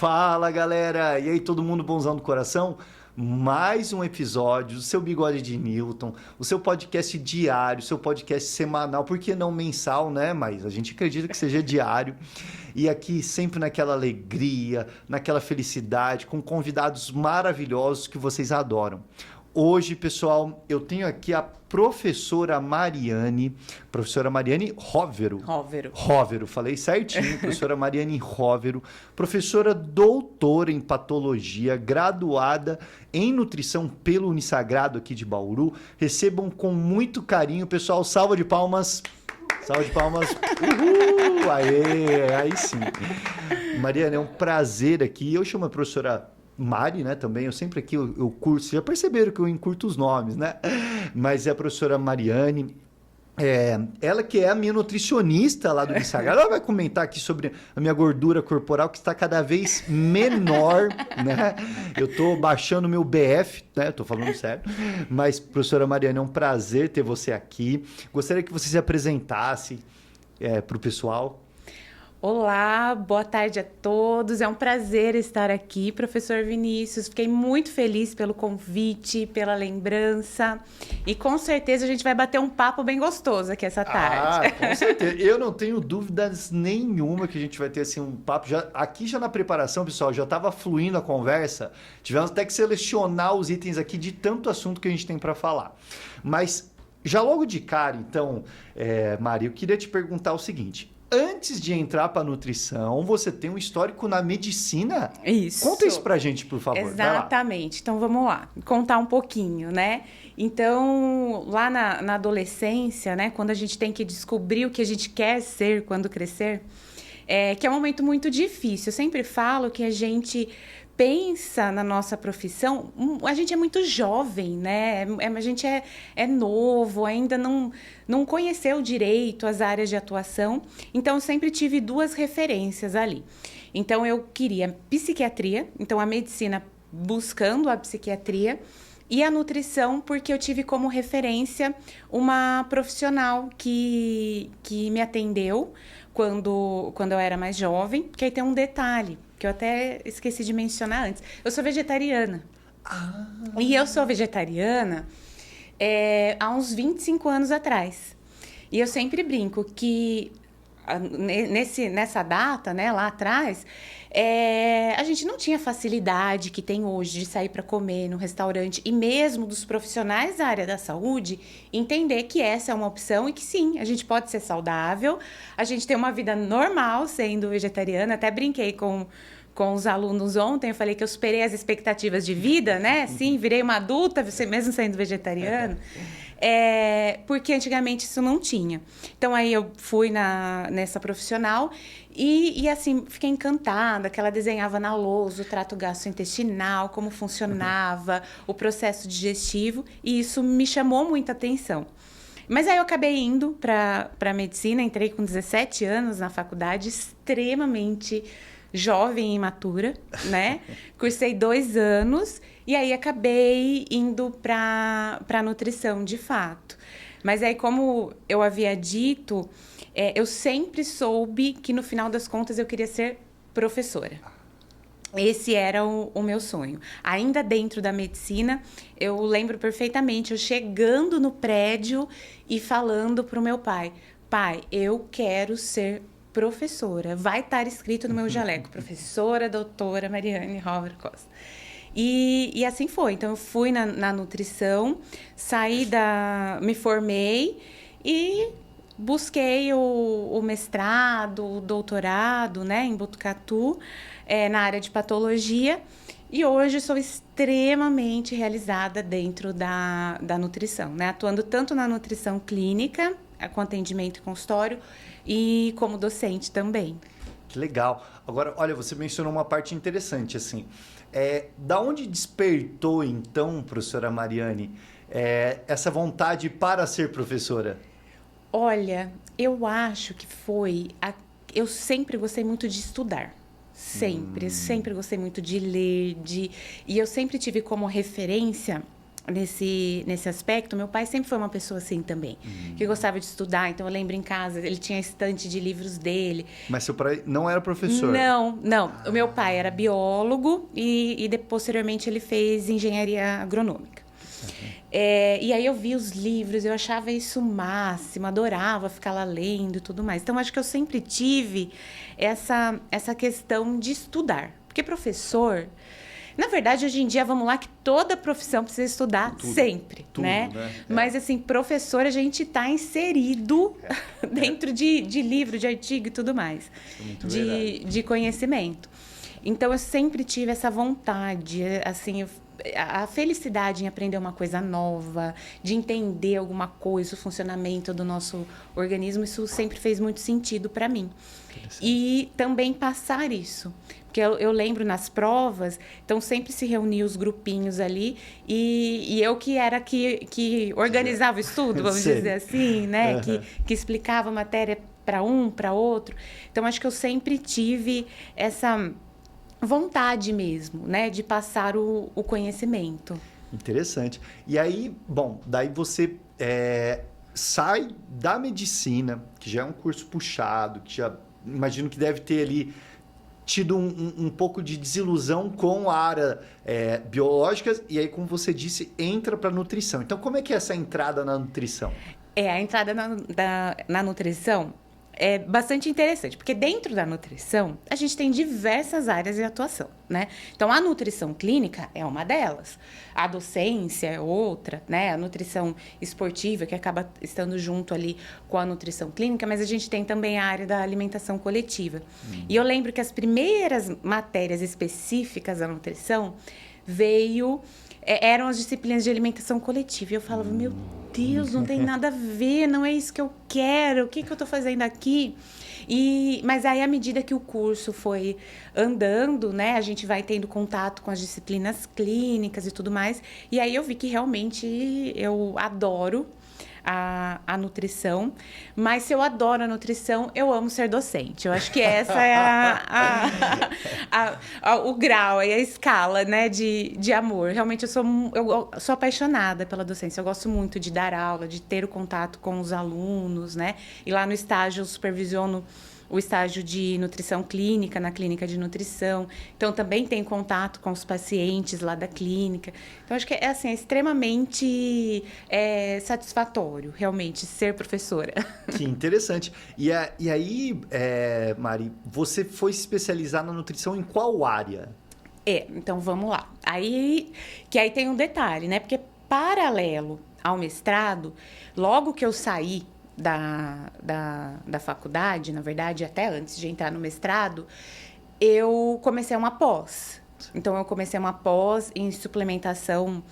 Fala, galera! E aí, todo mundo bonzão do coração? Mais um episódio do seu Bigode de Newton, o seu podcast diário, o seu podcast semanal, por que não mensal, né? Mas a gente acredita que seja diário. E aqui sempre naquela alegria, naquela felicidade, com convidados maravilhosos que vocês adoram. Hoje, pessoal, eu tenho aqui a professora Mariane Rovero. Rovero, falei certinho, professora Mariane Rovero, professora doutora em patologia, graduada em nutrição pelo Unisagrado aqui de Bauru. Recebam com muito carinho, pessoal, salva de palmas. Salve de palmas. Uhul! Aê, aí sim. Mariane, é um prazer aqui. Eu chamo a professora Mari, né, também, eu sempre aqui, eu curso, já perceberam que eu encurto os nomes, né? Mas é a professora Mariane, ela que é a minha nutricionista lá do Instagram, ela vai comentar aqui sobre a minha gordura corporal que está cada vez menor, né? Eu tô baixando meu BF, né? Tô falando sério. Mas, professora Mariane, é um prazer ter você aqui. Gostaria que você se apresentasse para o pessoal. Olá, boa tarde a todos. É um prazer estar aqui, professor Vinícius. Fiquei muito feliz pelo convite, pela lembrança. E com certeza a gente vai bater um papo bem gostoso aqui essa tarde. Ah, com certeza. Eu não tenho dúvidas nenhuma que a gente vai ter assim, um papo. Aqui já na preparação, pessoal, já estava fluindo a conversa. Tivemos até que selecionar os itens aqui de tanto assunto que a gente tem para falar. Mas já logo de cara, então, Mari, eu queria te perguntar o seguinte. Antes de entrar para a nutrição, você tem um histórico na medicina? Isso. Conta isso pra gente, por favor. Exatamente. Então, vamos lá. Contar um pouquinho, né? Então, lá na adolescência, né? Quando a gente tem que descobrir o que a gente quer ser quando crescer, que é um momento muito difícil. Eu sempre falo que a gente pensa na nossa profissão, a gente é muito jovem, né? A gente é novo, ainda não conheceu direito as áreas de atuação. Então, eu sempre tive duas referências ali. Então, eu queria psiquiatria, então a medicina buscando a psiquiatria, e a nutrição, porque eu tive como referência uma profissional que me atendeu quando eu era mais jovem, porque aí tem um detalhe, que eu até esqueci de mencionar antes. Eu sou vegetariana. Ah. E eu sou vegetariana há uns 25 anos atrás. E eu sempre brinco que nessa data, né, lá atrás, a gente não tinha facilidade que tem hoje de sair para comer no restaurante, e mesmo dos profissionais da área da saúde entender que essa é uma opção e que sim, a gente pode ser saudável, a gente tem uma vida normal sendo vegetariana. Até brinquei com os alunos ontem, eu falei que eu superei as expectativas de vida, né? Sim, virei uma adulta, você mesmo sendo vegetariano. Porque antigamente isso não tinha. Então, aí eu fui nessa profissional e assim, fiquei encantada, que ela desenhava na lousa o trato gastrointestinal, como funcionava, o processo digestivo, e isso me chamou muita atenção. Mas aí eu acabei indo para medicina, entrei com 17 anos na faculdade, extremamente jovem e imatura, né? Cursei 2 anos e aí acabei indo para nutrição, de fato. Mas aí, como eu havia dito, eu sempre soube que no final das contas eu queria ser professora. Esse era o meu sonho. Ainda dentro da medicina, eu lembro perfeitamente eu chegando no prédio e falando para o meu pai: pai, eu quero ser professora. Vai estar escrito no meu jaleco: professora doutora Mariane Rovero Costa. E assim foi. Então, eu fui na nutrição, me formei e busquei o mestrado, o doutorado, né, em Botucatu, na área de patologia. E hoje sou extremamente realizada dentro da nutrição, né? Atuando tanto na nutrição clínica, com atendimento e consultório, e como docente também. Que legal. Agora, olha, você mencionou uma parte interessante, assim. Da onde despertou, então, professora Mariane, essa vontade para ser professora? Olha, eu acho que eu sempre gostei muito de estudar. Sempre gostei muito de ler, e eu sempre tive como referência nesse aspecto, meu pai sempre foi uma pessoa assim também, que gostava de estudar. Então, eu lembro em casa, ele tinha a estante de livros dele. Mas seu pai não era professor? Não. O meu pai era biólogo e posteriormente ele fez engenharia agronômica. E aí eu vi os livros, eu achava isso o máximo, adorava ficar lá lendo e tudo mais. Então, acho que eu sempre tive essa questão de estudar. Porque professor... Na verdade, hoje em dia, vamos lá, que toda profissão precisa estudar sempre, né? Mas, assim, professor, a gente está inserido dentro de livro, de artigo e tudo mais. De conhecimento. Então, eu sempre tive essa vontade, assim, a felicidade em aprender uma coisa nova, de entender alguma coisa, o funcionamento do nosso organismo, isso sempre fez muito sentido para mim. E também passar isso. Porque eu lembro nas provas, então sempre se reunia os grupinhos ali e eu que era que organizava o estudo, vamos dizer assim, né? Que explicava a matéria para um, para outro. Então, acho que eu sempre tive essa vontade mesmo, né? De passar o conhecimento. Interessante. E aí, bom, daí você sai da medicina, que já é um curso puxado, que já imagino que deve ter ali tido um pouco de desilusão com a área biológica, e aí, como você disse, entra para nutrição. Então, como é que é essa entrada na nutrição? A entrada na nutrição é bastante interessante, porque dentro da nutrição, a gente tem diversas áreas de atuação, né? Então, a nutrição clínica é uma delas, a docência é outra, né? A nutrição esportiva, que acaba estando junto ali com a nutrição clínica, mas a gente tem também a área da alimentação coletiva. E eu lembro que as primeiras matérias específicas da nutrição eram as disciplinas de alimentação coletiva. E eu falava, meu Deus, não tem nada a ver, não é isso que eu quero, o que eu estou fazendo aqui? Mas aí, à medida que o curso foi andando, né, a gente vai tendo contato com as disciplinas clínicas e tudo mais, e aí eu vi que realmente eu adoro a nutrição, mas se eu adoro a nutrição, eu amo ser docente. Eu acho que essa é o grau, é a escala, né, de amor. Realmente, eu sou apaixonada pela docência. Eu gosto muito de dar aula, de ter o contato com os alunos, né? E lá no estágio eu supervisiono o estágio de nutrição clínica, na clínica de nutrição. Então, também tem contato com os pacientes lá da clínica. Então, acho que é extremamente satisfatório, realmente, ser professora. Que interessante. E aí, Mari, você foi se especializar na nutrição em qual área? Então, vamos lá. Aí tem um detalhe, né? Porque, paralelo ao mestrado, logo que eu saí da faculdade, na verdade, até antes de entrar no mestrado, eu comecei uma pós. Então, eu comecei uma pós em suplementação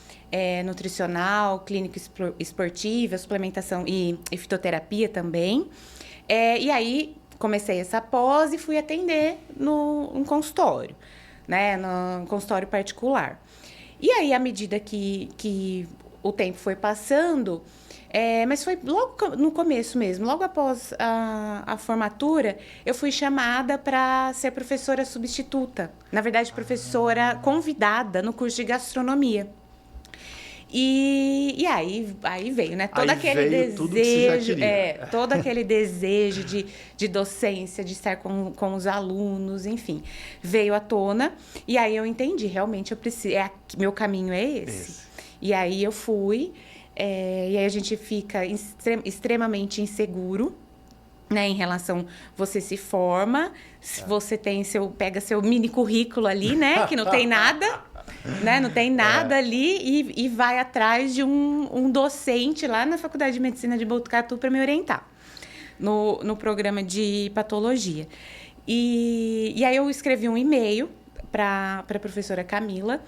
nutricional, clínica esportiva, suplementação e fitoterapia também. E aí, comecei essa pós e fui atender num consultório, né? Num consultório particular. E aí, à medida que o tempo foi passando... mas foi logo no começo mesmo, logo após a formatura, eu fui chamada para ser professora substituta. Na verdade, professora convidada no curso de gastronomia. E aí veio, né? Todo aquele desejo, todo aquele desejo de docência, de estar com os alunos, enfim, veio à tona. E aí eu entendi, realmente meu caminho é esse. E aí eu fui. E aí a gente fica extremamente inseguro, né, em relação, você se forma, você pega seu mini currículo ali, né, que não tem nada, né, não tem nada ali e vai atrás de um docente lá na Faculdade de Medicina de Botucatu para me orientar no programa de patologia. E aí eu escrevi um e-mail para a professora Camila,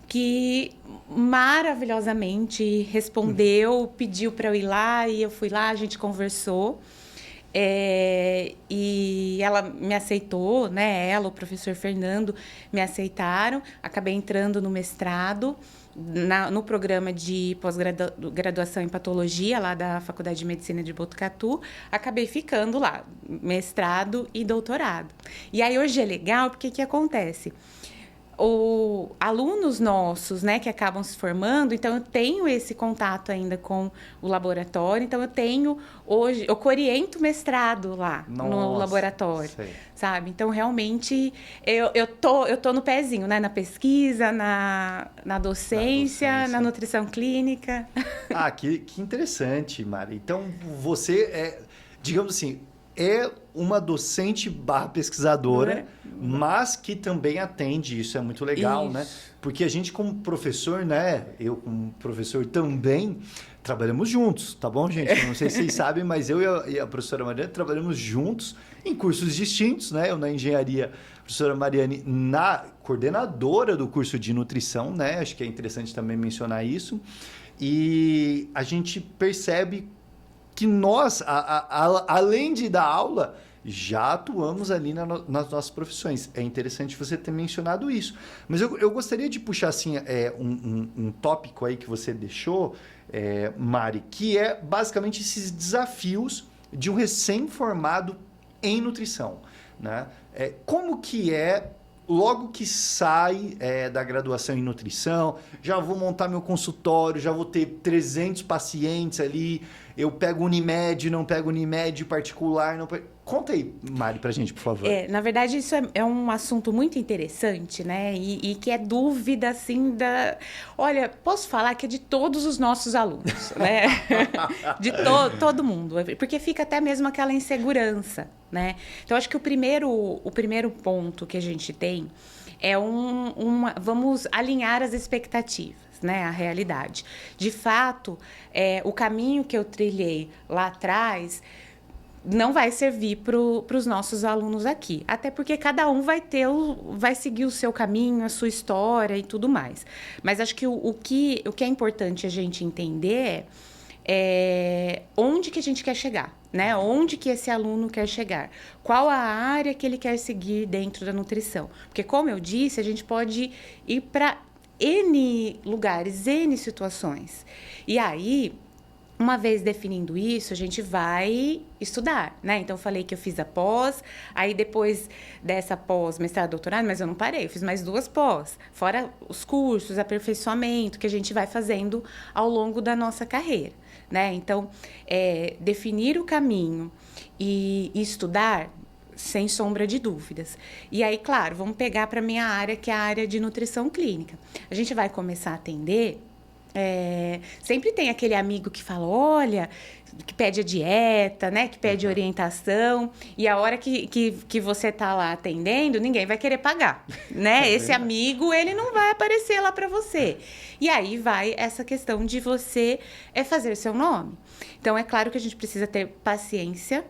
que maravilhosamente respondeu, pediu para eu ir lá, e eu fui lá, a gente conversou, e ela me aceitou, né? Ela, o professor Fernando, me aceitaram, acabei entrando no mestrado, no programa de pós-graduação em patologia, lá da Faculdade de Medicina de Botucatu, acabei ficando lá, mestrado e doutorado. E aí hoje é legal, porque o que acontece? alunos nossos, né, que acabam se formando, então eu tenho esse contato ainda com o laboratório, então eu tenho hoje, eu oriento mestrado lá no laboratório, sei. sabe? Então realmente eu tô no pezinho, né, na pesquisa, na docência, na nutrição clínica. Ah, que interessante, Mari. Então você é, digamos assim, é uma docente barra pesquisadora, mas que também atende, isso é muito legal, né? Porque a gente como professor, né? Eu como professor também, trabalhamos juntos, tá bom, gente? Eu não sei se vocês sabem, mas eu e a professora Mariane trabalhamos juntos em cursos distintos, né? Eu na engenharia, a professora Mariane na coordenadora do curso de nutrição, né? Acho que é interessante também mencionar isso. E a gente percebe que nós, além de dar aula, já atuamos ali nas nossas profissões. É interessante você ter mencionado isso. Mas eu gostaria de puxar assim, um tópico aí que você deixou, Mari, que é basicamente esses desafios de um recém-formado em nutrição, né? Como que logo que sai da graduação em nutrição, já vou montar meu consultório, já vou ter 300 pacientes ali, eu pego Unimed, não pego Unimed particular, não pego... Conta aí, Mari, pra gente, por favor. Na verdade, isso é um assunto muito interessante, né? E que é dúvida, assim, Olha, posso falar que é de todos os nossos alunos, né? De todo mundo. Porque fica até mesmo aquela insegurança, né? Então, acho que o primeiro ponto que a gente tem é vamos alinhar as expectativas, né? A realidade. De fato, o caminho que eu trilhei lá atrás não vai servir para os nossos alunos aqui. Até porque cada um vai seguir o seu caminho, a sua história e tudo mais. Mas acho que o que é importante a gente entender é onde que a gente quer chegar, né? Onde que esse aluno quer chegar. Qual a área que ele quer seguir dentro da nutrição. Porque, como eu disse, a gente pode ir para N lugares, N situações. E aí, uma vez definindo isso, a gente vai estudar, né? Então, eu falei que eu fiz a pós, aí depois dessa pós, mestrado, doutorado, mas eu não parei, eu fiz mais 2 pós, fora os cursos, aperfeiçoamento que a gente vai fazendo ao longo da nossa carreira, né? Então, definir o caminho e estudar, sem sombra de dúvidas. E aí, claro, vamos pegar para a minha área, que é a área de nutrição clínica. A gente vai começar a atender... sempre tem aquele amigo que fala, olha, que pede a dieta, né? Que pede orientação. E a hora que você tá lá atendendo, ninguém vai querer pagar, né? Esse amigo, ele não vai aparecer lá para você. E aí vai essa questão de você fazer seu nome. Então, é claro que a gente precisa ter paciência,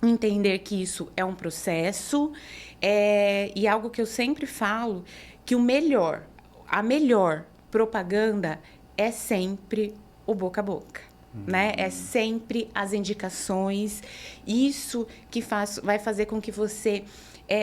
entender que isso é um processo. E algo que eu sempre falo, que a melhor propaganda é sempre o boca a boca, né? É sempre as indicações. Isso que vai fazer com que você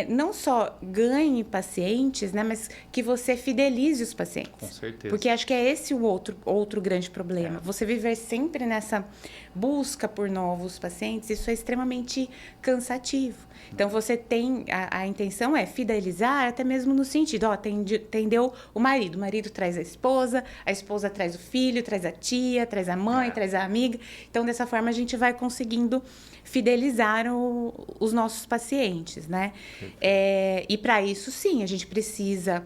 não só ganhe pacientes, né? Mas que você fidelize os pacientes. Com certeza. Porque acho que é esse o outro grande problema. Você viver sempre nessa busca por novos pacientes, isso é extremamente cansativo. Então, você tem... A intenção é fidelizar até mesmo no sentido, atendeu o marido traz a esposa traz o filho, traz a tia, traz a mãe, traz a amiga. Então, dessa forma, a gente vai conseguindo fidelizar os nossos pacientes, né? E para isso, sim, a gente precisa...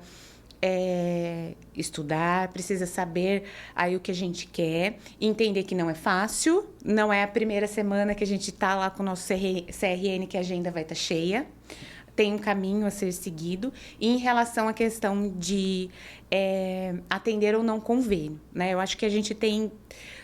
estudar, precisa saber aí o que a gente quer, entender que não é fácil, não é a primeira semana que a gente tá lá com o nosso CRN que a agenda vai estar cheia, tem um caminho a ser seguido. E em relação à questão de atender ou não convênio, né? Eu acho que a gente tem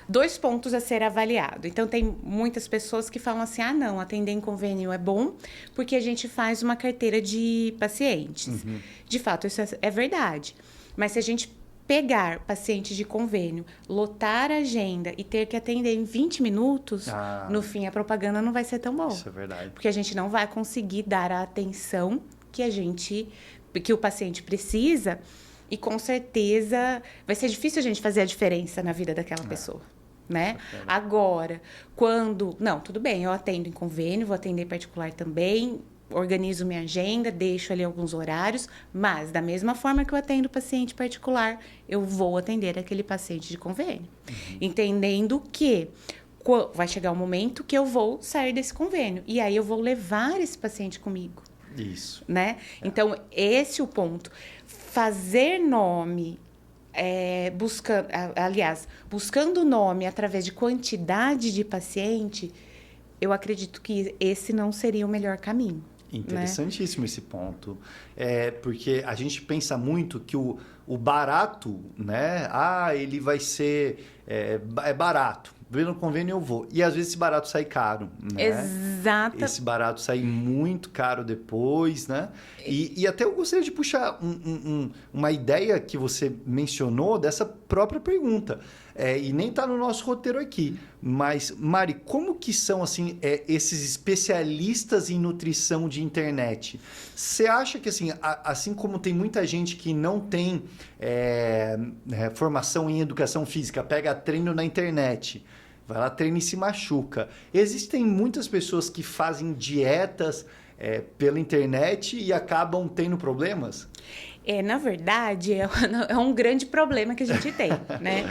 2 pontos a ser avaliado. Então, tem muitas pessoas que falam assim, não, atender em convênio é bom porque a gente faz uma carteira de pacientes. De fato, isso é verdade. Mas se a gente pegar pacientes de convênio, lotar a agenda e ter que atender em 20 minutos, no fim, a propaganda não vai ser tão boa. Isso é verdade. Porque a gente não vai conseguir dar a atenção que o paciente precisa. E, com certeza, vai ser difícil a gente fazer a diferença na vida daquela pessoa, né? Agora, não, tudo bem, eu atendo em convênio, vou atender particular também, organizo minha agenda, deixo ali alguns horários, mas da mesma forma que eu atendo paciente particular, eu vou atender aquele paciente de convênio. Entendendo que vai chegar um momento que eu vou sair desse convênio. E aí eu vou levar esse paciente comigo. Isso. Né? Então, esse é o ponto. Fazer nome, buscando nome através de quantidade de paciente, eu acredito que esse não seria o melhor caminho. Interessantíssimo, né? Esse ponto. Porque a gente pensa muito que o barato, né? Ele vai ser... barato. Vendo no convênio eu vou. E às vezes esse barato sai caro, né? Exato. Esse barato sai muito caro depois, né? E até eu gostaria de puxar uma ideia que você mencionou dessa própria pergunta. E nem está no nosso roteiro aqui. Mas, Mari, como que são assim, esses especialistas em nutrição de internet? Você acha que, assim como tem muita gente que não tem formação em educação física, pega treino na internet, vai lá, treina e se machuca. Existem muitas pessoas que fazem dietas pela internet e acabam tendo problemas? Na verdade, é um grande problema que a gente tem, né?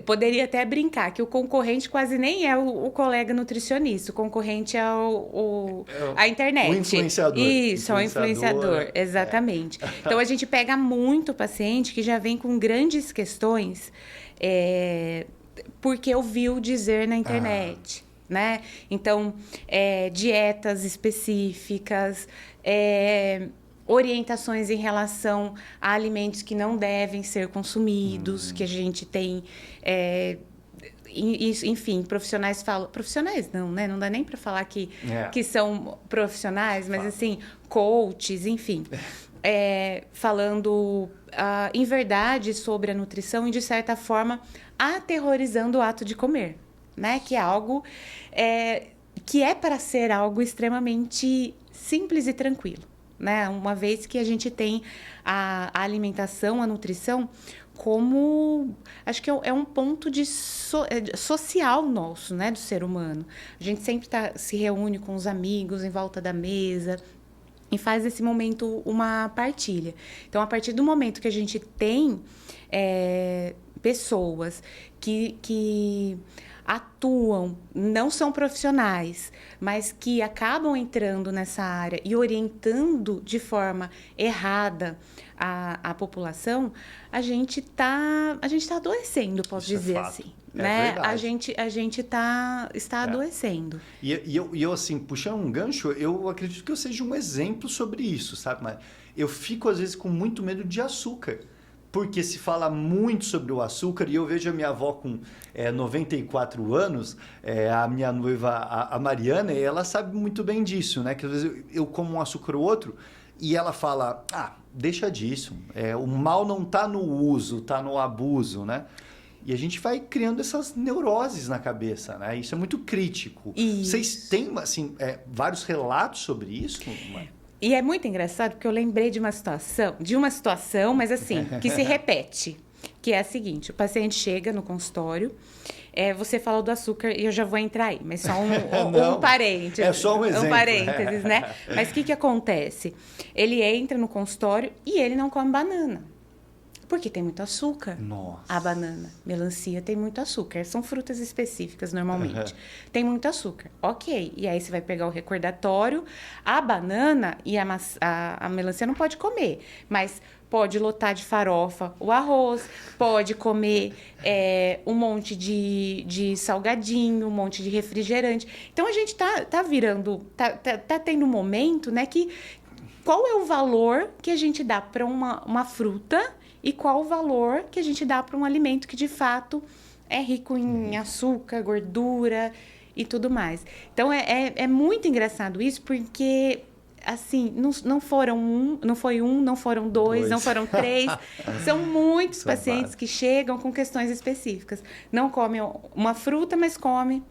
Poderia até brincar que o concorrente quase nem é o colega nutricionista, o concorrente é a internet. O influenciador. Isso, é o influenciador, exatamente. Então, a gente pega muito paciente que já vem com grandes questões porque ouviu dizer na internet, né? Então, dietas específicas, orientações em relação a alimentos que não devem ser consumidos, que a gente tem, enfim, profissionais falam... Profissionais não, né? Não dá nem para falar que são profissionais, mas assim, coaches, enfim, falando em verdade sobre a nutrição e, de certa forma, aterrorizando o ato de comer, né? Que é algo que é para ser algo extremamente simples e tranquilo. Né? Uma vez que a gente tem a alimentação, a nutrição, como... Acho que é um ponto social nosso, né? Do ser humano. A gente sempre se reúne com os amigos em volta da mesa e faz desse momento uma partilha. Então, a partir do momento que a gente tem pessoas que atuam, não são profissionais, mas que acabam entrando nessa área e orientando de forma errada a população, a gente está adoecendo, posso dizer assim. Né? A gente está adoecendo. E eu, assim, puxando um gancho, eu acredito que eu seja um exemplo sobre isso, sabe? Mas eu fico, às vezes, com muito medo de açúcar. Porque se fala muito sobre o açúcar, e eu vejo a minha avó com 94 anos, a minha noiva, a Mariana, e ela sabe muito bem disso, né? Que às vezes eu como um açúcar ou outro, e ela fala, deixa disso, o mal não está no uso, está no abuso, né? E a gente vai criando essas neuroses na cabeça, né? Isso é muito crítico. Isso. Vocês têm, assim, vários relatos sobre isso? E é muito engraçado porque eu lembrei de uma situação, mas assim, que se repete. Que é a seguinte, o paciente chega no consultório, você falou do açúcar e eu já vou entrar aí, mas só um parênteses. É só um exemplo. Um parênteses, né? Mas o que acontece? Ele entra no consultório e ele não come banana. Porque tem muito açúcar. Nossa. A banana, melancia tem muito açúcar. São frutas específicas normalmente. Tem muito açúcar. Ok. E aí você vai pegar o recordatório. A banana e a melancia não pode comer. Mas pode lotar de farofa o arroz. Pode comer um monte de salgadinho, um monte de refrigerante. Então a gente tá virando... Tá tendo um momento, né? Que qual é o valor que a gente dá para uma fruta... E qual o valor que a gente dá para um alimento que, de fato, é rico em açúcar, gordura e tudo mais. Então, é muito engraçado isso, porque, assim, não foi um, não foram dois, não foram três. São muitos pacientes que chegam com questões específicas. Não comem uma fruta, mas comem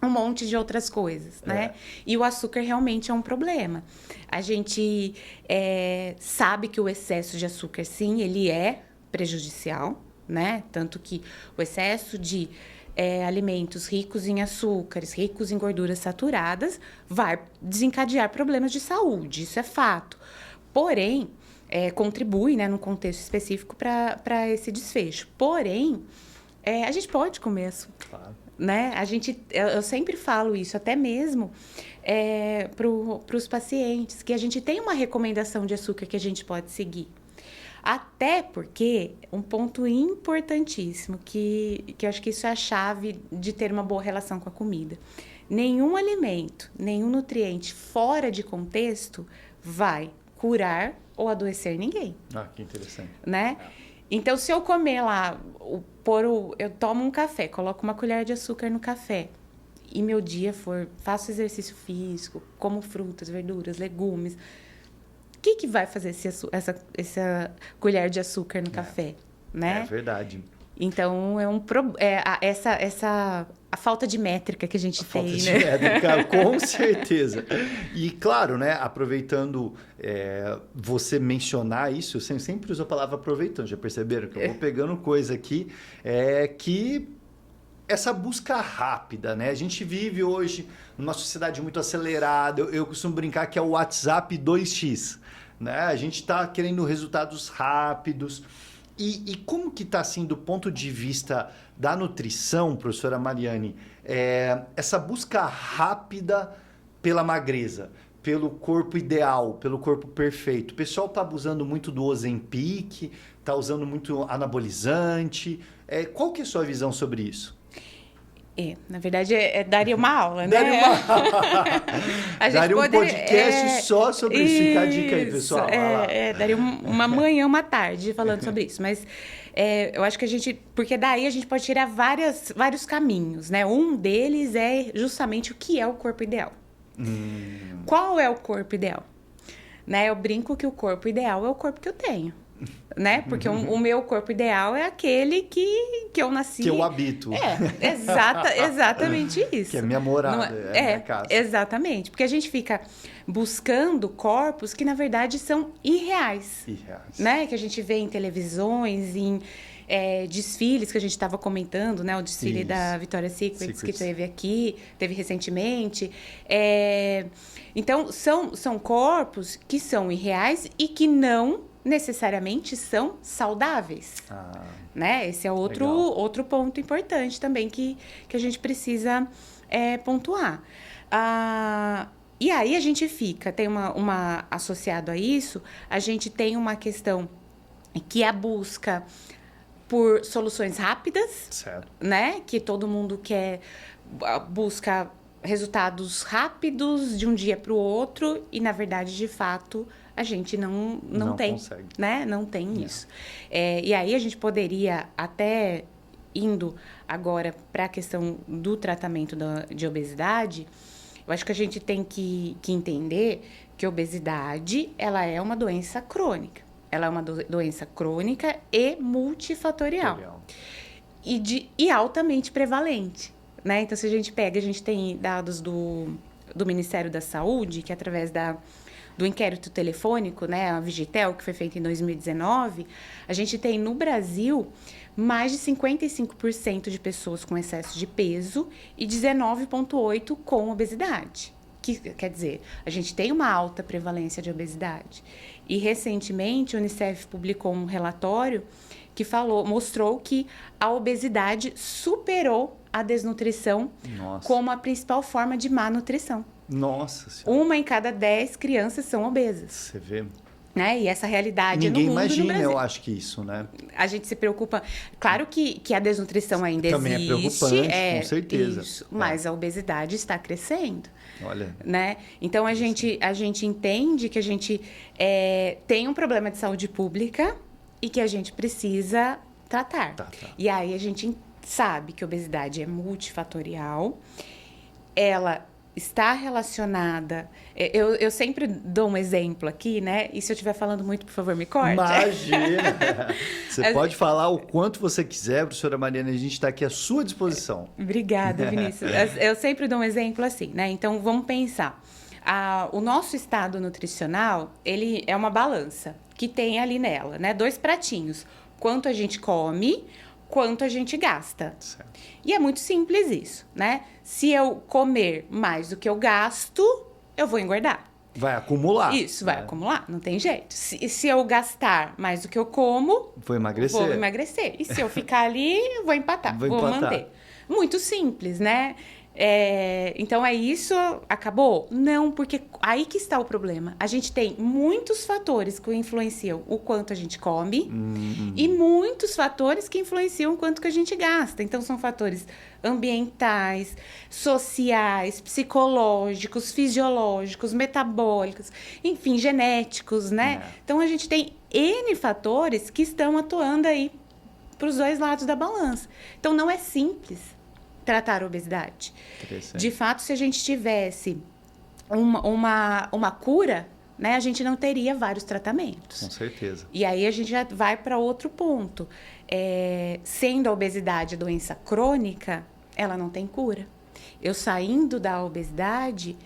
um monte de outras coisas, né? E o açúcar realmente é um problema. A gente sabe que o excesso de açúcar, sim, ele é prejudicial, né? Tanto que o excesso de alimentos ricos em açúcares, ricos em gorduras saturadas, vai desencadear problemas de saúde, isso é fato. Porém, contribui, né, num contexto específico para esse desfecho. Porém, a gente pode comer açúcar. Claro. Né? Eu sempre falo isso, até mesmo para os pacientes, que a gente tem uma recomendação de açúcar que a gente pode seguir. Até porque, um ponto importantíssimo, que eu acho que isso é a chave de ter uma boa relação com a comida. Nenhum alimento, nenhum nutriente fora de contexto vai curar ou adoecer ninguém. Ah, que interessante. Né? Então, se eu comer lá, eu tomo um café, coloco uma colher de açúcar no café, e meu dia faço exercício físico, como frutas, verduras, legumes, o que vai fazer essa colher de açúcar no café? Né? É verdade. Então, a falta de métrica que a gente tem, falta de né? métrica, com certeza. E, claro, né, aproveitando você mencionar isso, eu sempre uso a palavra aproveitando, já perceberam? Que eu vou pegando coisa aqui, que essa busca rápida, né? A gente vive hoje numa sociedade muito acelerada, eu costumo brincar que é o WhatsApp 2x, né? A gente está querendo resultados rápidos. E como que está, assim, do ponto de vista da nutrição, professora Mariane, essa busca rápida pela magreza, pelo corpo ideal, pelo corpo perfeito? O pessoal está abusando muito do Ozempic, está usando muito anabolizante. Qual que é a sua visão sobre isso? Na verdade, daria uma aula, né? Daria um podcast só sobre isso. Fica a dica aí, pessoal. Daria uma manhã, uma tarde falando sobre isso. Mas eu acho que porque daí a gente pode tirar vários caminhos, né? Um deles é justamente o que é o corpo ideal. Qual é o corpo ideal? Né? Eu brinco que o corpo ideal é o corpo que eu tenho. Né? Porque o meu corpo ideal é aquele que eu nasci... Que eu habito. Exatamente isso. Que é minha morada, minha casa. Exatamente. Porque a gente fica buscando corpos que, na verdade, são irreais. Né? Que a gente vê em televisões, em desfiles que a gente estava comentando, né? O desfile da Victoria's Secret que teve recentemente. Então, são corpos que são irreais e que não necessariamente são saudáveis, né? Esse é outro ponto importante também que a gente precisa pontuar. E aí a gente tem uma associado a isso, a gente tem uma questão que é a busca por soluções rápidas, certo, né? Que todo mundo busca resultados rápidos de um dia para o outro e, na verdade, de fato, a gente não tem, consegue, né? Não tem isso. E aí a gente poderia, até indo agora para a questão do tratamento de obesidade, eu acho que a gente tem que entender que a obesidade, ela é uma doença crônica. Ela é uma doença crônica e multifatorial. E altamente prevalente. Né? Então, se a gente tem dados do Ministério da Saúde, que através do inquérito telefônico, né, a Vigitel, que foi feito em 2019, a gente tem no Brasil mais de 55% de pessoas com excesso de peso e 19,8% com obesidade. Quer dizer, a gente tem uma alta prevalência de obesidade. E, recentemente, a Unicef publicou um relatório que mostrou que a obesidade superou a desnutrição como a principal forma de má nutrição. Nossa Senhora. 1 em cada 10 crianças são obesas. Você vê. Né? E essa realidade Ninguém no mundo imagina, no Brasil. Eu acho que isso, né? A gente se preocupa... Claro que a desnutrição ainda também existe. Também é preocupante, com certeza. Isso, mas a obesidade está crescendo. Olha. Né? Então, a gente entende que a gente tem um problema de saúde pública e que a gente precisa tratar. E aí, a gente sabe que a obesidade é multifatorial, ela está relacionada... Eu sempre dou um exemplo aqui, né? E se eu estiver falando muito, por favor, me corte. Imagina! Você pode falar o quanto você quiser, professora Mariane, a gente está aqui à sua disposição. Obrigada, Vinícius. Eu sempre dou um exemplo assim, né? Então, vamos pensar. O nosso estado nutricional, ele é uma balança que tem ali nela, né? 2 pratinhos. Quanto a gente come, quanto a gente gasta. Certo. E é muito simples isso, né? Se eu comer mais do que eu gasto, eu vou engordar. Vai acumular. Isso, vai acumular, não tem jeito. Se eu gastar mais do que eu como, Vou emagrecer. vou emagrecer. E se eu ficar ali, vou empatar, vou manter. Muito simples, né? Então é isso, acabou? Não, porque aí que está o problema. A gente tem muitos fatores que influenciam o quanto a gente come e muitos fatores que influenciam o quanto que a gente gasta. Então são fatores ambientais, sociais, psicológicos, fisiológicos, metabólicos, enfim, genéticos, né? Então a gente tem N fatores que estão atuando aí para os dois lados da balança. Então não é simples tratar a obesidade. De fato, se a gente tivesse uma cura, né, a gente não teria vários tratamentos. Com certeza. E aí a gente já vai para outro ponto. Sendo a obesidade doença crônica, ela não tem cura. Eu saindo da obesidade,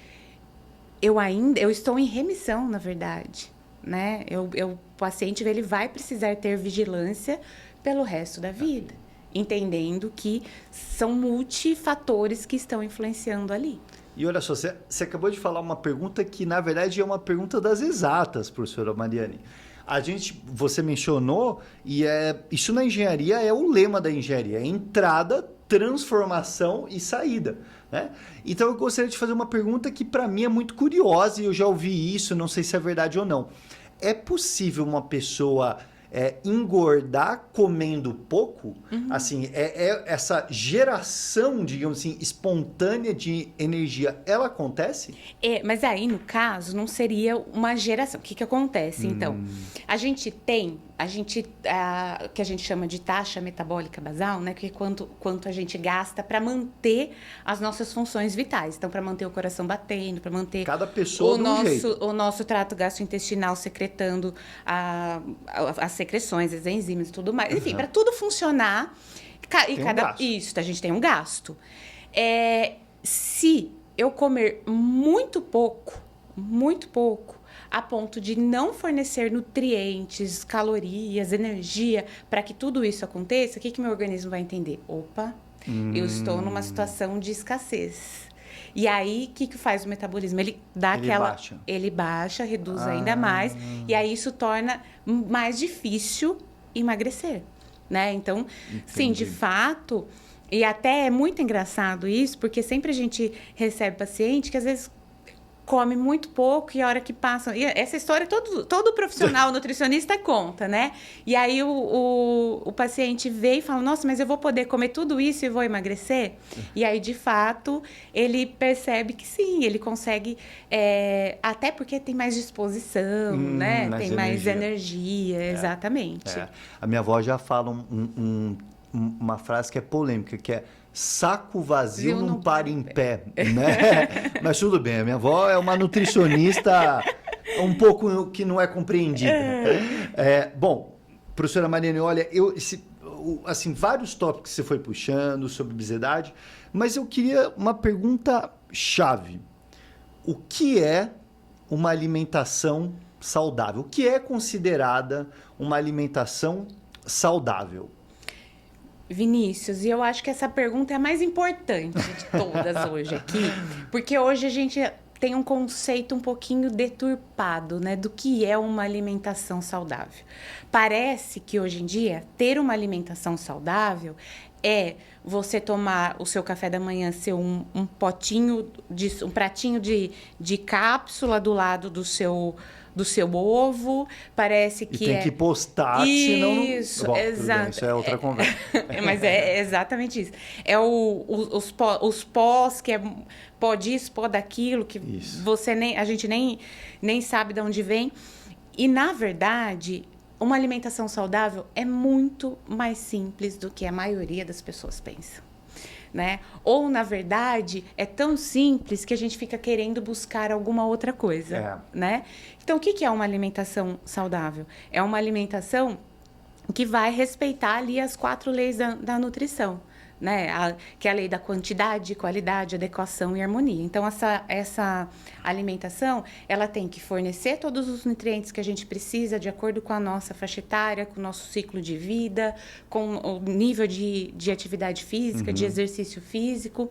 eu estou em remissão, na verdade, né? O paciente ele vai precisar ter vigilância pelo resto da vida, entendendo que são multifatores que estão influenciando ali. E olha só, você acabou de falar uma pergunta que, na verdade, é uma pergunta das exatas, professora Mariane. Você mencionou, e isso na engenharia é o lema da engenharia, é entrada, transformação e saída, né? Então, eu gostaria de fazer uma pergunta que, para mim, é muito curiosa, e eu já ouvi isso, não sei se é verdade ou não. É possível uma pessoa engordar comendo pouco? Assim, essa geração, digamos assim, espontânea de energia, ela acontece? Mas aí, no caso, não seria uma geração. O que acontece, então? A gente tem, que a gente chama de taxa metabólica basal, né? Que é quanto a gente gasta para manter as nossas funções vitais. Então, para manter o coração batendo, para manter cada pessoa o nosso trato gastrointestinal secretando as secreções, as enzimas e tudo mais. Enfim, para tudo funcionar, isso, a gente tem um gasto. Se eu comer muito pouco, a ponto de não fornecer nutrientes, calorias, energia, para que tudo isso aconteça, o que meu organismo vai entender? Opa, eu estou numa situação de escassez. E aí, o que faz o metabolismo? Ele baixa, reduz ainda mais, e aí isso torna mais difícil emagrecer, né? Então, sim, de fato, e até é muito engraçado isso, porque sempre a gente recebe paciente que às vezes come muito pouco e a hora que passa... E essa história todo profissional nutricionista conta, né? E aí o paciente vê e fala, nossa, mas eu vou poder comer tudo isso e vou emagrecer? E aí, de fato, ele percebe que sim, ele consegue... até porque tem mais disposição, né? Tem mais energia, exatamente. A minha avó já fala uma frase que é polêmica, que é saco vazio não para em pé, né? Mas tudo bem, a minha avó é uma nutricionista um pouco que não é compreendida. Bom, professora Mariane, olha, assim, vários tópicos que você foi puxando sobre obesidade, mas eu queria uma pergunta chave. O que é uma alimentação saudável? O que é considerada uma alimentação saudável? Vinícius, e eu acho que essa pergunta é a mais importante de todas hoje aqui, porque hoje a gente tem um conceito um pouquinho deturpado, né, do que é uma alimentação saudável. Parece que hoje em dia ter uma alimentação saudável é você tomar o seu café da manhã, ser um pratinho de cápsula do lado do seu ovo, parece que tem que postar, senão não... Isso, exato. Isso é outra conversa. Mas é exatamente isso. Os pós, que é pó disso, pó daquilo, que a gente nem sabe de onde vem. E, na verdade, uma alimentação saudável é muito mais simples do que a maioria das pessoas pensa. Né? Ou, na verdade, é tão simples que a gente fica querendo buscar alguma outra coisa, né? Então, o que é uma alimentação saudável? É uma alimentação que vai respeitar ali as 4 leis da nutrição, né? Que é a lei da quantidade, qualidade, adequação e harmonia. Então, essa alimentação, ela tem que fornecer todos os nutrientes que a gente precisa de acordo com a nossa faixa etária, com o nosso ciclo de vida, com o nível de atividade física, de exercício físico.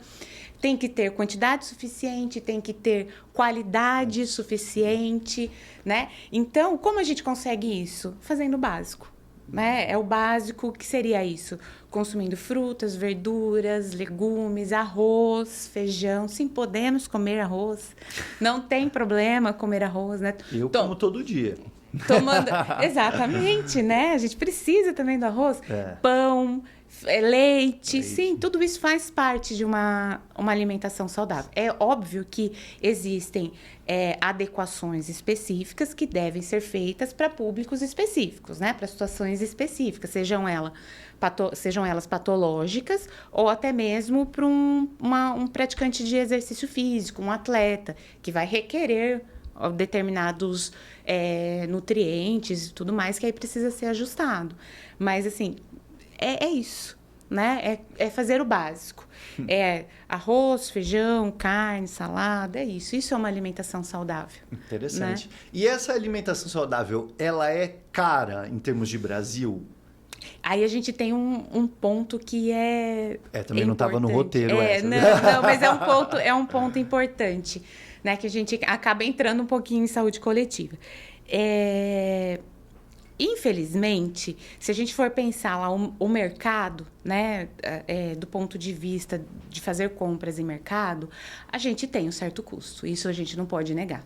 Tem que ter quantidade suficiente, tem que ter qualidade suficiente, né? Então, como a gente consegue isso? Fazendo o básico. Né? É o básico, que seria isso? Consumindo frutas, verduras, legumes, arroz, feijão. Sim, podemos comer arroz. Não tem problema comer arroz, né? Eu como todo dia. Tomando... Exatamente, né? A gente precisa também do arroz. Pão, leite. Sim, tudo isso faz parte de uma alimentação saudável. É óbvio que existem adequações específicas que devem ser feitas para públicos específicos, né? Para situações específicas, sejam elas patológicas ou até mesmo para um praticante de exercício físico, um atleta, que vai requerer determinados nutrientes e tudo mais, que aí precisa ser ajustado. Mas, assim, é isso, né? É fazer o básico. É arroz, feijão, carne, salada, é isso. Isso é uma alimentação saudável. Interessante. Né? E essa alimentação saudável, ela é cara em termos de Brasil? Aí a gente tem um ponto que também não estava no roteiro Não, mas é um ponto importante, né? Que a gente acaba entrando um pouquinho em saúde coletiva. Infelizmente, se a gente for pensar lá o mercado, né, do ponto de vista de fazer compras em mercado, a gente tem um certo custo. Isso a gente não pode negar.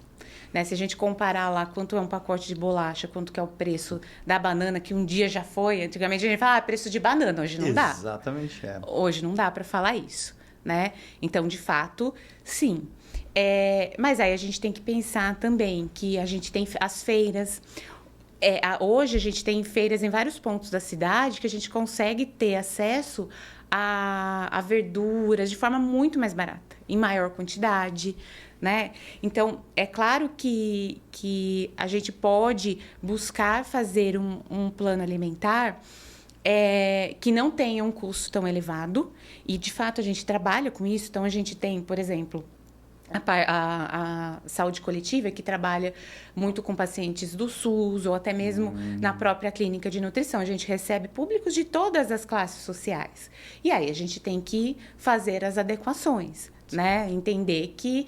Né? Se a gente comparar lá quanto é um pacote de bolacha, quanto que é o preço da banana, que um dia já foi, antigamente a gente fala, preço de banana, hoje não dá. Exatamente. Hoje não dá para falar isso, né? Então, de fato, sim. Mas aí a gente tem que pensar também que a gente tem as feiras. Hoje a gente tem feiras em vários pontos da cidade que a gente consegue ter acesso a verduras de forma muito mais barata, em maior quantidade, né? Então, é claro que a gente pode buscar fazer um plano alimentar que não tenha um custo tão elevado, e de fato a gente trabalha com isso. Então, a gente tem, por exemplo, a saúde coletiva, que trabalha muito com pacientes do SUS ou até mesmo na própria clínica de nutrição. A gente recebe públicos de todas as classes sociais. E aí a gente tem que fazer as adequações, né? Entender que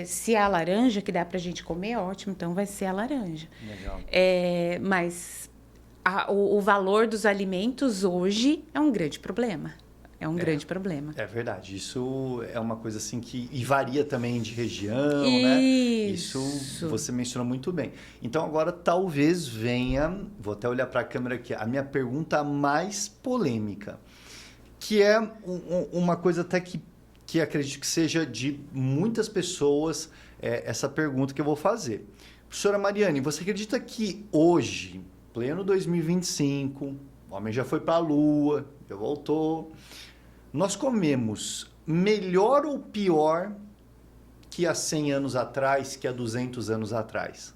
se é a laranja que dá pra gente comer, ótimo, então vai ser a laranja. Legal. Mas o valor dos alimentos hoje é um grande problema. É um grande problema. É verdade. Isso é uma coisa assim e varia também de região, isso. Né? Isso você mencionou muito bem. Então agora talvez venha, vou até olhar para a câmera aqui, a minha pergunta mais polêmica, que é uma coisa até que acredito que seja de muitas pessoas essa pergunta que eu vou fazer. Professora Mariane, você acredita que hoje, pleno 2025, o homem já foi para a Lua, já voltou... Nós comemos melhor ou pior que há 100 anos atrás, que há 200 anos atrás?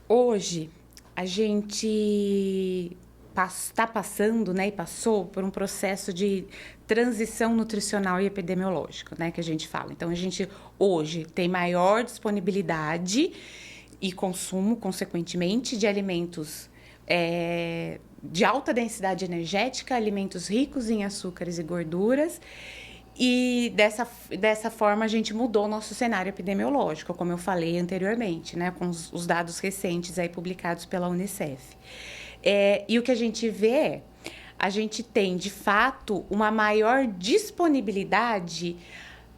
Hoje, a gente está passando, né, e passou por um processo de transição nutricional e epidemiológica, né, que a gente fala. Então, a gente hoje tem maior disponibilidade e consumo, consequentemente, de alimentos de alta densidade energética, alimentos ricos em açúcares e gorduras, e dessa forma a gente mudou o nosso cenário epidemiológico, como eu falei anteriormente, né, com os dados recentes aí publicados pela Unicef. E o que a gente vê a gente tem, de fato, uma maior disponibilidade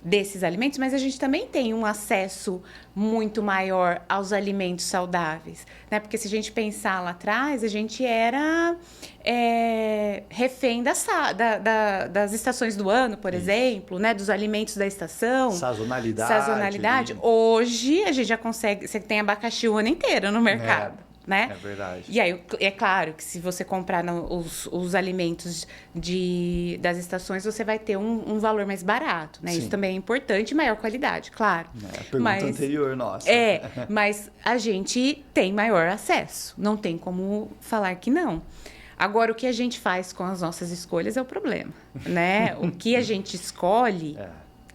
desses alimentos, mas a gente também tem um acesso muito maior aos alimentos saudáveis, né? Porque se a gente pensar lá atrás, a gente era refém das estações do ano, por exemplo, né? Dos alimentos da estação. Sazonalidade. Hoje, a gente já consegue... Você tem abacaxi o ano inteiro no mercado. Né? É verdade. E aí, é claro que se você comprar os alimentos das estações, você vai ter um valor mais barato, né? Sim. Isso também é importante e maior qualidade, claro. A pergunta anterior, nossa. Mas a gente tem maior acesso, não tem como falar que não. Agora, o que a gente faz com as nossas escolhas é o problema, né? O que a gente escolhe,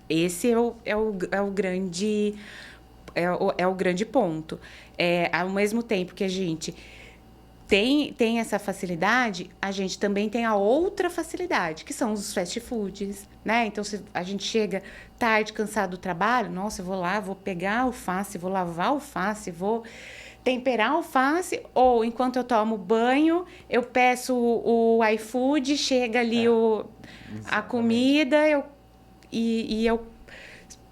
esse é o grande... É o grande ponto. Ao mesmo tempo que a gente tem essa facilidade, a gente também tem a outra facilidade, que são os fast foods, né? Então, se a gente chega tarde, cansado do trabalho, nossa, eu vou lá, vou pegar a alface, vou lavar a alface, vou temperar a alface, ou enquanto eu tomo banho, eu peço o iFood, chega ali a comida, e eu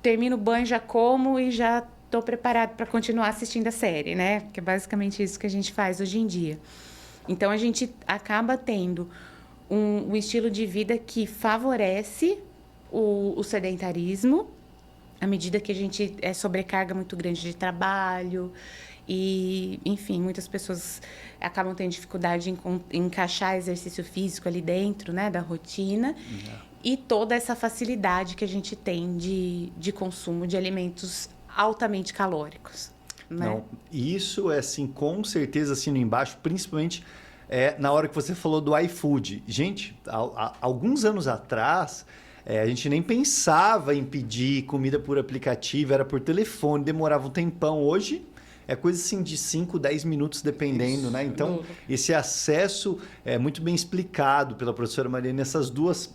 termino o banho, já como e já estou preparado para continuar assistindo a série, né? Que é basicamente isso que a gente faz hoje em dia. Então, a gente acaba tendo um estilo de vida que favorece o sedentarismo, à medida que a gente sobrecarga muito grande de trabalho e, enfim, muitas pessoas acabam tendo dificuldade em encaixar exercício físico ali dentro, né, da rotina. E toda essa facilidade que a gente tem de consumo de alimentos altamente calóricos, né? Não, isso é assim, com certeza assino embaixo, principalmente na hora que você falou do iFood. Gente, alguns anos atrás, a gente nem pensava em pedir comida por aplicativo, era por telefone, demorava um tempão. Hoje é coisa assim de 5, 10 minutos, dependendo, isso, né? Então, esse acesso é muito bem explicado pela professora Mariane,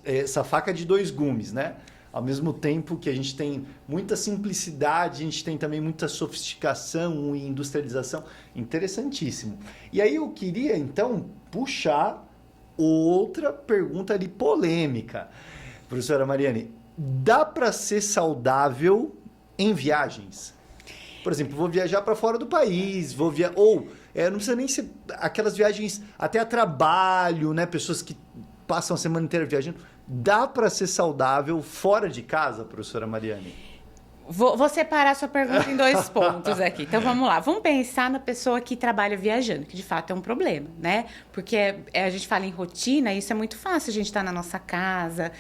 essa faca de dois gumes, né? Ao mesmo tempo que a gente tem muita simplicidade, a gente tem também muita sofisticação e industrialização. Interessantíssimo. E aí eu queria, então, puxar outra pergunta ali polêmica. Professora Mariane, dá para ser saudável em viagens? Por exemplo, vou viajar para fora do país, não precisa nem ser aquelas viagens até a trabalho, né? Pessoas que passam a semana inteira viajando. Dá para ser saudável fora de casa, professora Mariane? Vou separar sua pergunta em 2 pontos aqui. Então, vamos lá. Vamos pensar na pessoa que trabalha viajando, que de fato é um problema, né? Porque a gente fala em rotina, isso é muito fácil. A gente tá na nossa casa...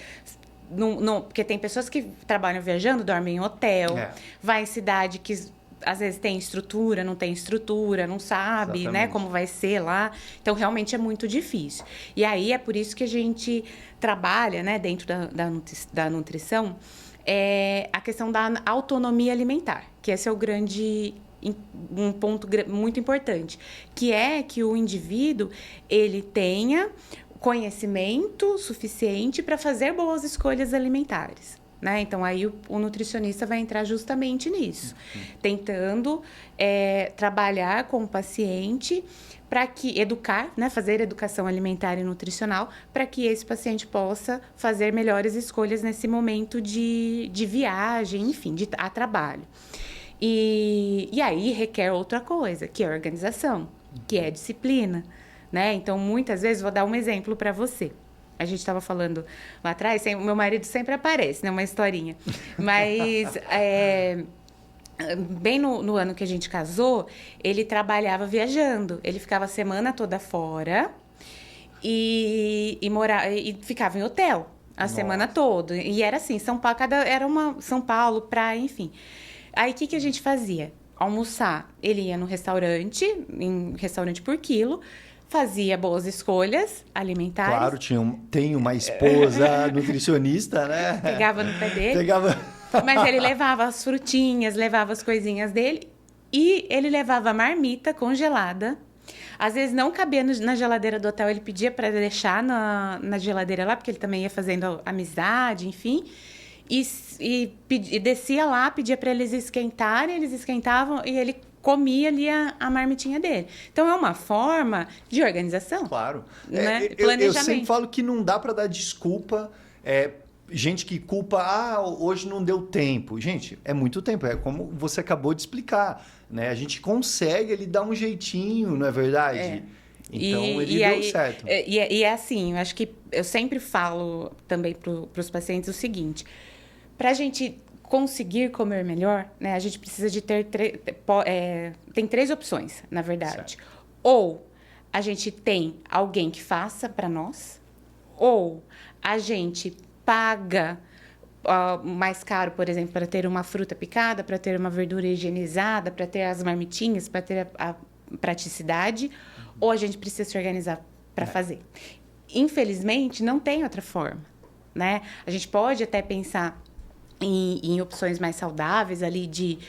porque tem pessoas que trabalham viajando, dormem em hotel, vai em cidade que às vezes tem estrutura, não tem estrutura, não sabe, né, como vai ser lá. Então, realmente é muito difícil. E aí, é por isso que a gente trabalha, né, dentro da nutrição, a questão da autonomia alimentar, que esse é um ponto muito importante, que é que o indivíduo, ele tenha conhecimento suficiente para fazer boas escolhas alimentares, né? Então, aí o nutricionista vai entrar justamente nisso, tentando trabalhar com o paciente para educar, né? Fazer educação alimentar e nutricional para que esse paciente possa fazer melhores escolhas nesse momento de viagem, enfim, a trabalho. E aí requer outra coisa, que é a organização, que é a disciplina, né? Então, muitas vezes, vou dar um exemplo para você. A gente estava falando lá atrás, o meu marido sempre aparece, né? Uma historinha. Mas, bem no ano que a gente casou, ele trabalhava viajando. Ele ficava a semana toda fora e ficava em hotel a semana toda. E era assim, São Paulo, praia, enfim. Aí, o que a gente fazia? Almoçar, ele ia no restaurante, em restaurante por quilo, fazia boas escolhas alimentares. Claro, tem uma esposa nutricionista, né? Pegava no pé dele. Mas ele levava as frutinhas, levava as coisinhas dele. E ele levava a marmita congelada. Às vezes não cabia na geladeira do hotel, ele pedia para deixar na geladeira lá, porque ele também ia fazendo amizade, enfim. E descia lá, pedia para eles esquentarem, eles esquentavam e ele comia ali a marmitinha dele. Então, é uma forma de organização. Claro. Né? Eu sempre falo que não dá para dar desculpa. Gente que culpa, hoje não deu tempo. Gente, é muito tempo. É como você acabou de explicar. Né? A gente consegue ele dar um jeitinho, não é verdade? Então, ele deu certo. E é assim, eu acho que eu sempre falo também para os pacientes o seguinte. Para a gente conseguir comer melhor, né, a gente precisa de tem 3 opções, na verdade. Certo. Ou a gente tem alguém que faça para nós, ou a gente paga mais caro, por exemplo, para ter uma fruta picada, para ter uma verdura higienizada, para ter as marmitinhas, para ter a praticidade, ou a gente precisa se organizar para fazer. Infelizmente, não tem outra forma, né? A gente pode até pensar em opções mais saudáveis ali de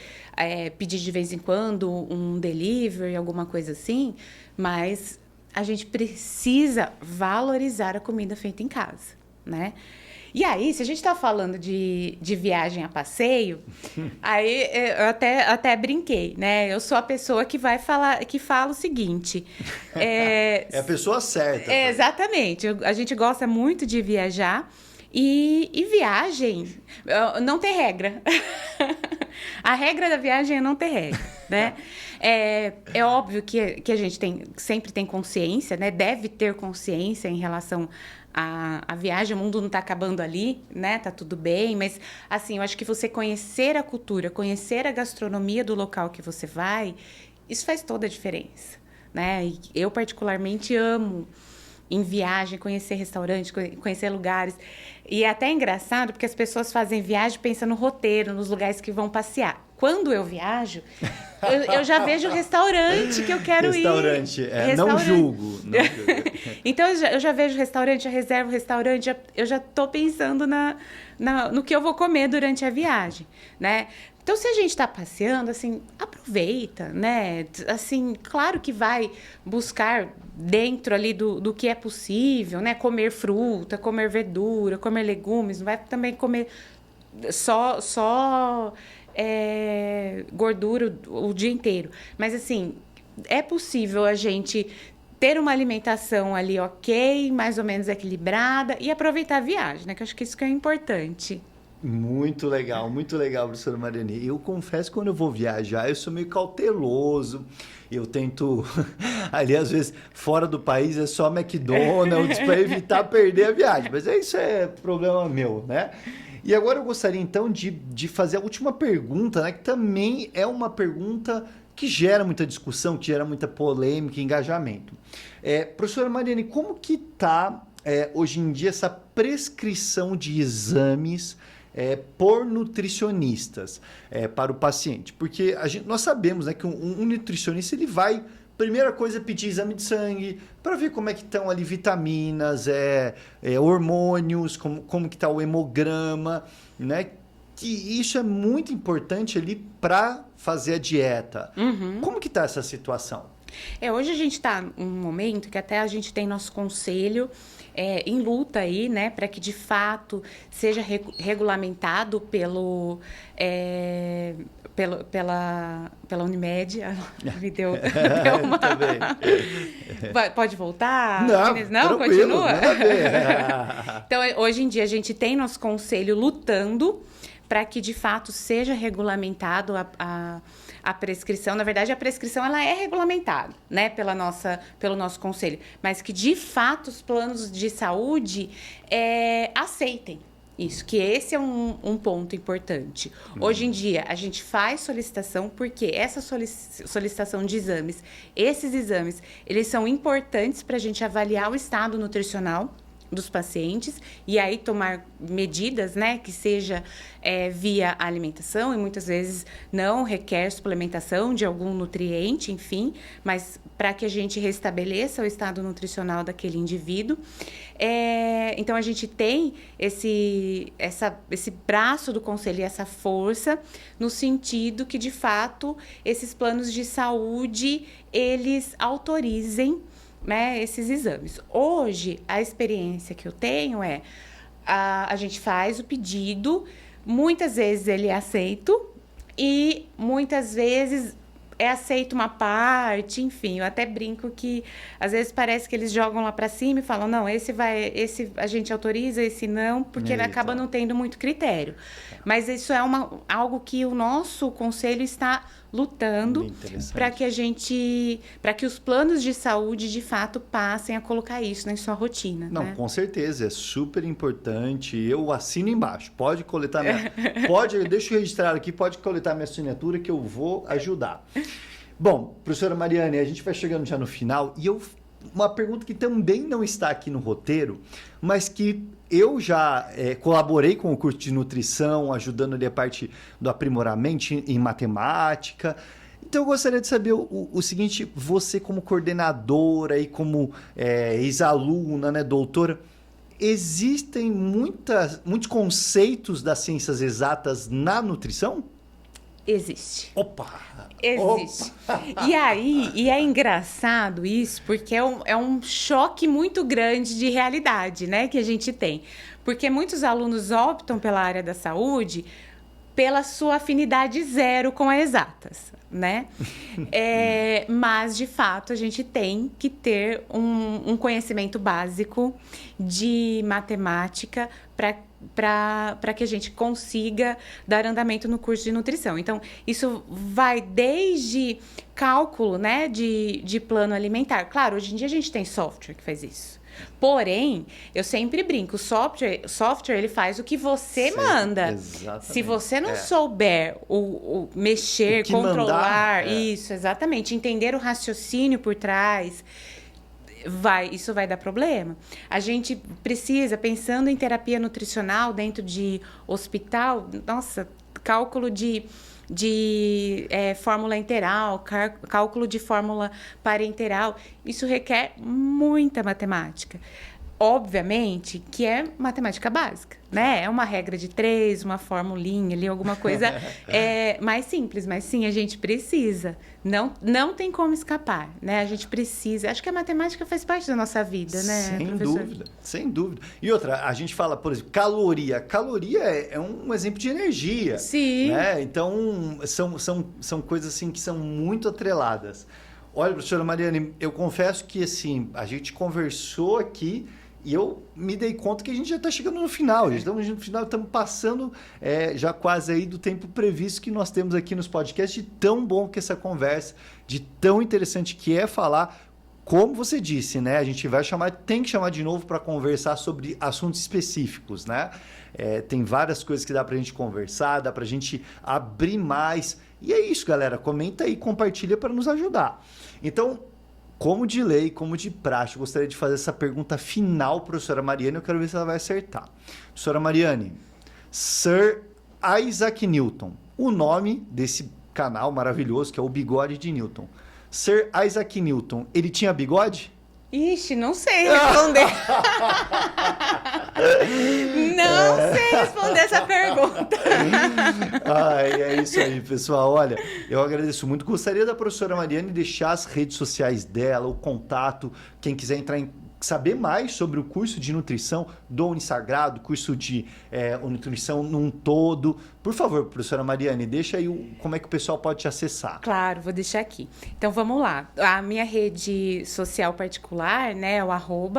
pedir de vez em quando um delivery, alguma coisa assim, mas a gente precisa valorizar a comida feita em casa, né? E aí, se a gente está falando de viagem a passeio, aí eu até brinquei, né? Eu sou a pessoa que fala o seguinte. É a pessoa certa. Exatamente. A gente gosta muito de viajar. E viagem não tem regra. A regra da viagem é não ter regra, né? É óbvio que a gente sempre tem consciência, né? Deve ter consciência em relação à viagem. O mundo não está acabando ali, né? Tá tudo bem, mas assim, eu acho que você conhecer a cultura, conhecer a gastronomia do local que você vai, isso faz toda a diferença, né? E eu particularmente amo em viagem, conhecer restaurantes, conhecer lugares. E é até engraçado, porque as pessoas fazem viagem pensando no roteiro, nos lugares que vão passear. Quando eu viajo, eu já vejo o restaurante que eu quero ir. Restaurante. Não julgo. Então, eu já vejo o restaurante, já reservo o restaurante, eu já estou pensando no que eu vou comer durante a viagem, né? Então, se a gente está passeando, assim, aproveita, né? Assim, claro que vai buscar dentro ali do que é possível, né? Comer fruta, comer verdura, comer legumes, não vai também comer só gordura o dia inteiro. Mas, assim, é possível a gente ter uma alimentação ali ok, mais ou menos equilibrada e aproveitar a viagem, né? Que eu acho que isso que é importante. Muito legal, professora Mariane. Eu confesso que quando eu vou viajar, eu sou meio cauteloso. Eu tento, ali às vezes, fora do país é só McDonald's para evitar perder a viagem. Mas isso é problema meu, né? E agora eu gostaria então de fazer a última pergunta, né? Que também é uma pergunta que gera muita discussão, que gera muita polêmica e engajamento. Professora Mariane, como que está hoje em dia essa prescrição de exames por nutricionistas para o paciente? Porque nós sabemos, né, que um nutricionista ele vai, primeira coisa, pedir exame de sangue para ver como é que estão ali vitaminas, hormônios, como que está o hemograma, né? Que isso é muito importante ali para fazer a dieta. Uhum. Como que está essa situação? Hoje a gente está num momento que até a gente tem nosso conselho em luta aí, né, para que de fato seja regulamentado pela Unimed. Me deu uma... Pode voltar? Não, continua? Então, hoje em dia, a gente tem nosso conselho lutando para que, de fato, seja regulamentado a prescrição. Na verdade, a prescrição ela é regulamentada, né, pelo nosso conselho, mas que, de fato, os planos de saúde aceitem isso, que esse é um ponto importante. Hoje em dia, a gente faz solicitação porque essa solicitação de exames, esses exames, eles são importantes para a gente avaliar o estado nutricional dos pacientes e aí tomar medidas, né, que seja via alimentação, e muitas vezes não requer suplementação de algum nutriente, enfim, mas para que a gente restabeleça o estado nutricional daquele indivíduo. Então, a gente tem esse braço do conselho e essa força no sentido que, de fato, esses planos de saúde, eles autorizem, né, esses exames. Hoje, a experiência que eu tenho a gente faz o pedido, muitas vezes ele é aceito e muitas vezes é aceito uma parte, enfim, eu até brinco que às vezes parece que eles jogam lá para cima e falam, não, esse a gente autoriza, esse não, porque ele acaba não tendo muito critério. Mas isso é algo que o nosso conselho está lutando para que os planos de saúde de fato passem a colocar isso na sua rotina. Não, né? Com certeza, é super importante. Eu assino embaixo. Pode coletar deixa eu registrar aqui, pode coletar minha assinatura que eu vou ajudar. Bom, professora Mariane, a gente vai chegando já no final e uma pergunta que também não está aqui no roteiro, mas que eu já colaborei com o curso de nutrição, ajudando ali a parte do aprimoramento em matemática. Então, eu gostaria de saber o seguinte, você como coordenadora e como ex-aluna, né, doutora, existem muitos conceitos das ciências exatas na nutrição? Existe. Opa! Existe. Opa! E é engraçado isso, porque é um choque muito grande de realidade, né, que a gente tem. Porque muitos alunos optam pela área da saúde pela sua afinidade zero com as exatas, né? Mas, de fato, a gente tem que ter um conhecimento básico de matemática para que a gente consiga dar andamento no curso de nutrição. Então, isso vai desde cálculo, né, de plano alimentar. Claro, hoje em dia a gente tem software que faz isso. Porém, eu sempre brinco, o software ele faz o que você manda. Exatamente. Se você não souber mexer, controlar, isso, exatamente, entender o raciocínio por trás, isso vai dar problema. A gente precisa, pensando em terapia nutricional dentro de hospital, nossa, cálculo de fórmula enteral, cálculo de fórmula parenteral, isso requer muita matemática. Obviamente que é matemática básica, né? É uma regra de 3, uma formulinha ali, alguma coisa mais simples, mas sim, a gente precisa. Não tem como escapar, né? A gente precisa. Acho que a matemática faz parte da nossa vida, né, Sem professor? dúvida, sem dúvida. E outra, a gente fala, por exemplo, caloria. Caloria é um exemplo de energia. Sim. Né? Então, são coisas assim que são muito atreladas. Olha, professora Mariane, eu confesso que assim, a gente conversou aqui e eu me dei conta que a gente já está chegando no final. Estamos no final, estamos passando já quase aí do tempo previsto que nós temos aqui nos podcasts, de tão bom que essa conversa, de tão interessante que é falar. Como você disse, né? A gente tem que chamar de novo para conversar sobre assuntos específicos, né? Tem várias coisas que dá para a gente conversar, dá para a gente abrir mais. E é isso, galera. Comenta aí, compartilha para nos ajudar. Então, como de lei, como de praxe, eu gostaria de fazer essa pergunta final para a professora Mariane. Eu quero ver se ela vai acertar. Professora Mariane, Sir Isaac Newton, o nome desse canal maravilhoso que é o Bigode de Newton. Sir Isaac Newton, ele tinha bigode? Ixi, não sei responder. Não sei responder essa pergunta. Ai, é isso aí, pessoal. Olha, eu agradeço muito. Gostaria da professora Mariane deixar as redes sociais dela, o contato, quem quiser saber mais sobre o curso de nutrição do Unisagrado, curso de nutrição num todo. Por favor, professora Mariane, deixa aí como é que o pessoal pode te acessar. Claro, vou deixar aqui. Então, vamos lá. A minha rede social particular, né, é o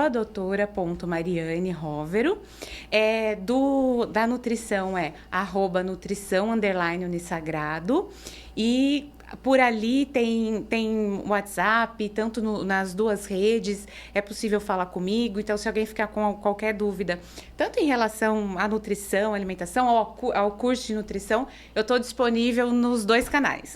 @doutora.mariane.rovero. Da nutrição é @nutrição_unisagrado. E por ali tem WhatsApp, tanto nas duas redes, é possível falar comigo. Então, se alguém ficar com qualquer dúvida, tanto em relação à nutrição, alimentação, ao curso de nutrição, eu estou disponível nos 2 canais.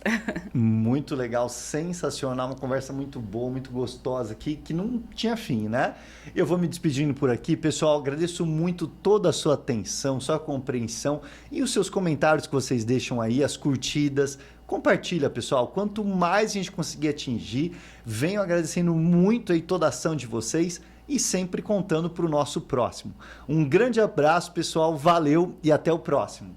Muito legal, sensacional, uma conversa muito boa, muito gostosa aqui, que não tinha fim, né? Eu vou me despedindo por aqui, pessoal, agradeço muito toda a sua atenção, sua compreensão e os seus comentários que vocês deixam aí, as curtidas. Compartilha, pessoal. Quanto mais a gente conseguir atingir, venho agradecendo muito aí toda a ação de vocês e sempre contando para o nosso próximo. Um grande abraço, pessoal. Valeu e até o próximo.